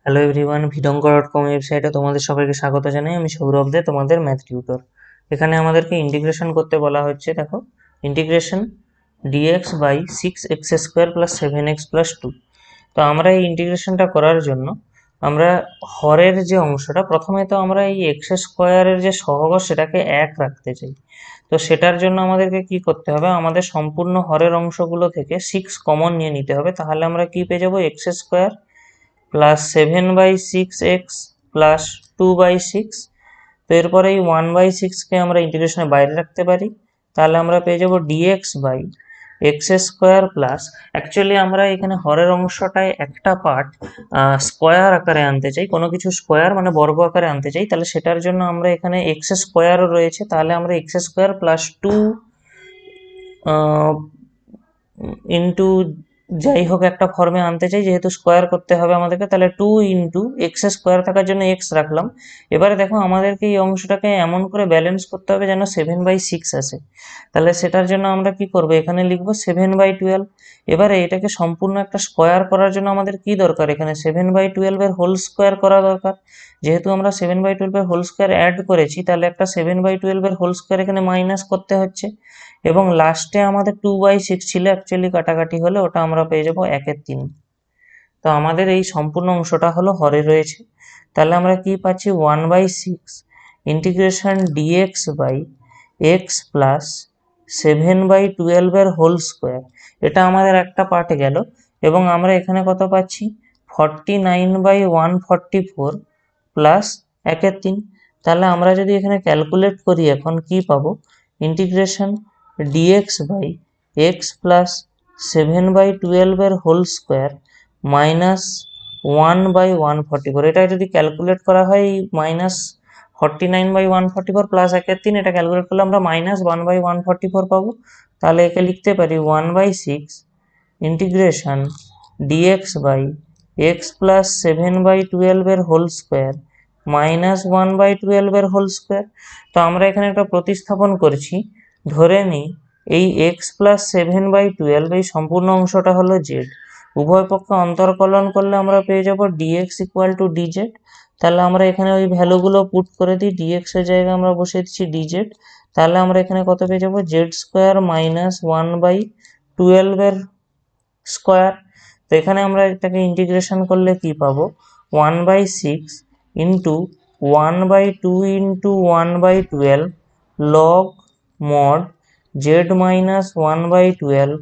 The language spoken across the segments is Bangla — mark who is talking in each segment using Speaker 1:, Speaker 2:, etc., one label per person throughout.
Speaker 1: হ্যালো এভরিওয়ান, ভিডঙ্কর.com ওয়েবসাইটে তোমাদের সবাইকে স্বাগত জানাই। আমি সৌরভ দে, তোমাদের ম্যাথ টিউটর। এখানে আমাদেরকে ইন্টিগ্রেশন করতে বলা হচ্ছে। দেখো, integration dx by 6x² plus 7x plus 2। তো আমরা এই ইন্টিগ্রেশনটা করার জন্য আমরা হরের যে অংশটা, প্রথমে তো আমরা এই এক্স স্কোয়ারের যে সহগ সেটাকে 1 রাখতে চাই। তো সেটার জন্য আমাদেরকে কি করতে হবে, আমাদের সম্পূর্ণ হরের অংশগুলো থেকে 6 কমন নিয়ে নিতে হবে। তাহলে আমরা কি পেয়ে যাবো, x² প্লাস 7/6x প্লাস 2/6। তো এরপরে এই 1/6কে আমরা ইন্টিগ্রেশনের বাইরে রাখতে পারি। তাহলে আমরা পেয়ে যাব dx by x² plus, actually আমরা এখানে হরের অংশটায় একটা পার্ট স্কোয়ার আকারে আনতে চাই, কোনো কিছু স্কোয়ার মানে বর্গ আকারে আনতে চাই। তাহলে সেটার জন্য আমরা এখানে x² রয়েছে, তাহলে আমরা x² প্লাস 2 ইন্টু যাই হোক একটা ফর্মে আনতে চাই, যেহেতু স্কোয়ার করতে হবে আমাদেরকে। তাহলে 2 ইন্টু x² থাকার জন্য x রাখলাম। এবারে দেখো, আমাদেরকে এই অংশটাকে এমন করে ব্যালেন্স করতে হবে যেন 7/6 আসে। তাহলে সেটার জন্য আমরা কি করব, এখানে লিখবো 7/12। এবারে এটাকে সম্পূর্ণ একটা স্কোয়ার করার জন্য আমাদের কি দরকার, এখানে 7/12 এর হোল স্কোয়ার করা দরকার। যেহেতু আমরা 7/12 এর হোল স্কোয়ার অ্যাড করেছি, তাহলে একটা 7/12 এর হোল স্কোয়ার এখানে মাইনাস করতে হচ্ছে। এবং লাস্টে আমাদের 2/6 ছিল, অ্যাকচুয়ালি কাটাকাটি হলে ওটা আমরা পেয়ে যাবো 1/3। তো আমাদের এই সম্পূর্ণ অংশটা হলো হরে রয়েছে। তাহলে আমরা কি পাচ্ছি, 1/6 integration dx by x plus 7/12 এর হোল স্কোয়ার। এটা আমাদের একটা পার্টে গেল। এবং আমরা এখানে কত পাচ্ছি, 49/144 প্লাস 1/3। তাহলে আমরা যদি এখানে ক্যালকুলেট করি, এখন কি পাবো, integration dx by x plus 7/12 এর হোল স্কোয়ার মাইনাস 1/144। এটা যদি ক্যালকুলেট করা হয়, মাইনাস 49/144 প্লাস 1/3, এটা ক্যালকুলেট করলে আমরা মাইনাস 1/144 পাবো। তাহলে একে লিখতে পারি 1/6 integration dx by x plus 7/12 এর হোল স্কোয়ার মাইনাস 1/12 এর হোল স্কোয়ার। তো আমরা এখানে একটা প্রতিস্থাপন করছি। ধরে নিই এই এক্স প্লাস 7/12, এই সম্পূর্ণ অংশটা হলো জেড। উভয় পক্ষে অন্তর্কলন করলে আমরা পেয়ে যাব ডিএক্স ইকুয়াল টু ডিজেড। তাহলে আমরা এখানে ওই ভ্যালুগুলো পুট করে দিই, ডিএক্স এর জায়গায় আমরা বসিয়ে দিচ্ছি ডিজেড। তাহলে আমরা এখানে কত পেয়ে যাবো, z² মাইনাস 1/12 এর স্কোয়ার। তো এখানে আমরা এটাকে ইন্টিগ্রেশন করলে কি পাবো, 1/6 into 1/2 into 1/12 log mod z minus 1/12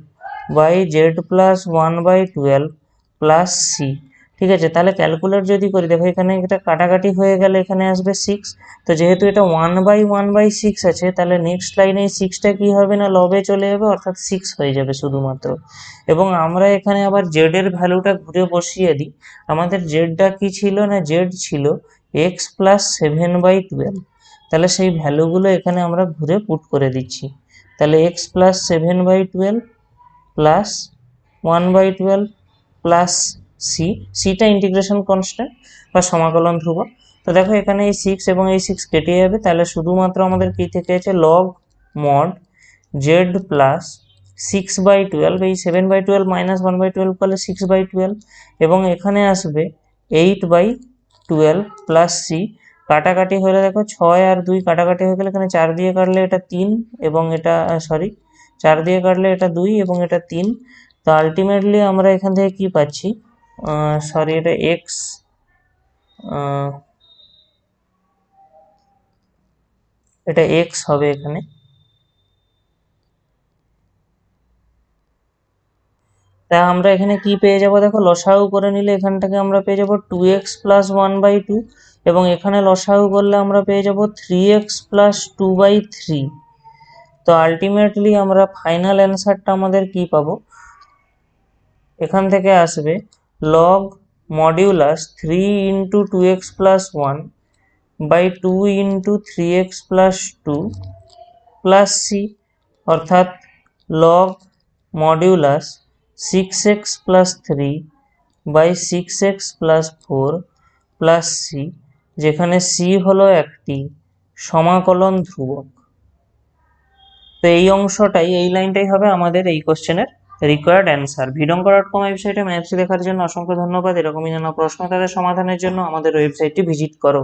Speaker 1: by z plus 1/12 plus C. ঠিক আছে, তাহলে ক্যালকুলেট যদি করি, দেখো এখানে এটা কাটাকাটি হয়ে গেলে এখানে আসবে 6। তো যেহেতু এটা 1/1/6 আছে, তাহলে নেক্সট লাইনে 6টা কি হবে না, লবে চলে যাবে, অর্থাৎ 6 হয়ে যাবে শুধুমাত্র। এবং আমরা এখানে আবার জেড এর ভ্যালুটা ঘুরে বসিয়ে দিই। আমাদের জেডটা কি ছিল না, জেড ছিল এক্স প্লাস 7/12। তাহলে সেই ভ্যালুগুলো এখানে আমরা ঘুরে পুট করে দিচ্ছি। তাহলে x plus 7/12 plus 1/12 plus C, সিটা ইন্টিগ্রেশন কনস্ট্যান্ট বা সমাকলন ধ্রুবক। তো দেখো এখানে এই 6 এবং এই 6 কেটে যাবে, তাহলে শুধুমাত্র আমাদের কি থেকে আছে, লগ মড জেড প্লাস 6/12, এই 7/12 মাইনাস 1/12 করলে 6/12, এবং এখানে আসবে 8/12 প্লাস সি। কাটাকাটি হলে দেখো 6 আর 2 কাটাকাটি হয়ে গেলে এখানে 4 দিয়ে কাটলে এটা 3, এবং এটা 4 দিয়ে কাটলে এটা 2 এবং এটা 3। তো আলটিমেটলি আমরা এখান থেকে কি পাচ্ছি, এটা এক্স, এটা এক্স হবে এখানে। তা আমরা এখানে কি পেয়ে যাব, দেখো লসাগু করে নিলে এখান থেকে আমরা পেয়ে যাব 2x প্লাস 1/2, এবং এখানে লসাগু করলে আমরা পেয়ে যাব 3x প্লাস 2/3। তো আলটিমেটলি আমরা ফাইনাল অ্যান্সারটা আমাদের কি পাবো, এখান থেকে আসবে log modulus 3 into 2x plus 1 by 2 into 3x plus 2 plus C, অর্থাৎ log modulus 6x plus 3 by 6x plus 4 plus C, যেখানে সি হলো একটি সমাকলন ধ্রুবক। তো এই অংশটাই, এই লাইনটাই হবে আমাদের এই কোশ্চেনের রিকোয়ার্ড অ্যান্সার। vidonga.com ওয়েবসাইটে ম্যাথস দেখার জন্য অসংখ্য ধন্যবাদ। এরকমই যেন প্রশ্ন তাদের সমাধানের জন্য আমাদের ওয়েবসাইটটি ভিজিট করো।